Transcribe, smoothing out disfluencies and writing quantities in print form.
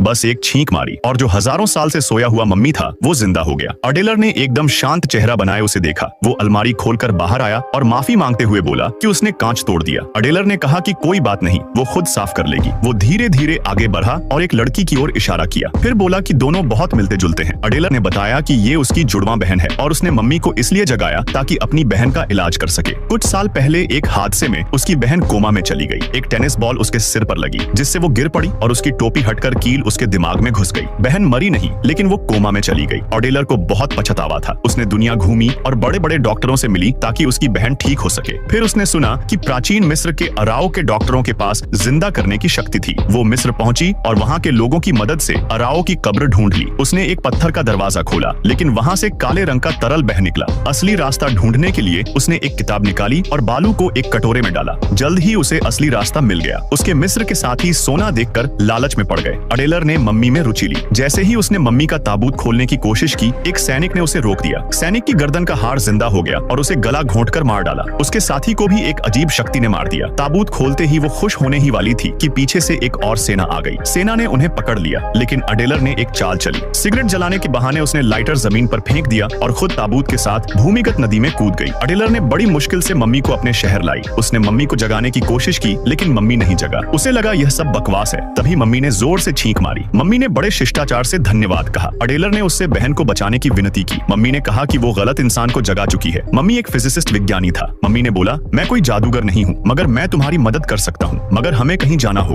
बस एक छींक मारी और जो हजारों साल से सोया हुआ मम्मी था वो जिंदा हो गया। अडेलर ने एकदम शांत चेहरा बनाए उसे देखा। वो अलमारी खोलकर बाहर आया और माफी मांगते हुए बोला कि उसने कांच तोड़ दिया। अडेलर ने कहा कि कोई बात नहीं, वो खुद साफ कर लेगी। वो धीरे धीरे आगे बढ़ा और एक लड़की की ओर इशारा किया, फिर बोला कि दोनों बहुत मिलते जुलते हैं। अडेलर ने बताया कि ये उसकी जुड़वा बहन है और उसने मम्मी को इसलिए जगाया ताकि अपनी बहन का इलाज कर सके। कुछ साल पहले एक हादसे में उसकी बहन कोमा में चली गई। एक टेनिस बॉल उसके सिर पर लगी जिससे वो गिर पड़ी और उसकी टोपी हटकर कील उसके दिमाग में घुस गई। बहन मरी नहीं लेकिन वो कोमा में चली गई। अडेलर को बहुत पछतावा था। उसने दुनिया घूमी और बड़े बड़े डॉक्टरों से मिली ताकि उसकी बहन ठीक हो सके। फिर उसने सुना कि प्राचीन मिस्र के अराओ के डॉक्टरों के पास जिंदा करने की शक्ति थी। वो मिस्र पहुंची और वहां के लोगों की मदद से अराओ की कब्र ढूंढ ली। उसने एक पत्थर का दरवाजा खोला लेकिन वहां से काले रंग का तरल बह निकला। असली रास्ता ढूंढने के लिए उसने एक किताब निकाली और बालू को एक कटोरे में डाला। जल्द ही उसे असली रास्ता मिल गया। उसके मिस्र के साथी सोना देखकर लालच में पड़ गए। अडेलर ने मम्मी में रुचि ली। जैसे ही उसने मम्मी का ताबूत खोलने की कोशिश की, एक सैनिक ने उसे रोक दिया। सैनिक की गर्दन का हाड़ जिंदा हो गया और उसे गला घोंटकर मार डाला। उसके साथी को भी एक अजीब शक्ति ने मार दिया। ताबूत खोलते ही वो खुश होने ही वाली थी कि पीछे से एक और सेना आ गई। सेना ने उन्हें पकड़ लिया लेकिन अडेलर ने एक चाल चली। सिगरेट जलाने के बहाने उसने लाइटर जमीन पर फेंक दिया और खुद ताबूत के साथ भूमिगत नदी में कूद गई। अडेलर ने बड़ी मुश्किल से मम्मी को अपने शहर लाई। उसने मम्मी को जगाने की कोशिश की लेकिन मम्मी नहीं जगा। उसे लगा यह सब बकवास है। तभी मम्मी ने जोर से छींक मारी। मम्मी ने बड़े शिष्टाचार से धन्यवाद कहा। अडेलर ने उससे बहन को बचाने की विनती की। मम्मी ने कहा कि वो गलत इंसान को जगा चुकी है। मम्मी एक फिजिसिस्ट विज्ञानी था। मम्मी ने बोला, मैं कोई जादूगर नहीं हूँ मगर मैं तुम्हारी मदद कर सकता हूँ, मगर हमें कहीं जाना होगा।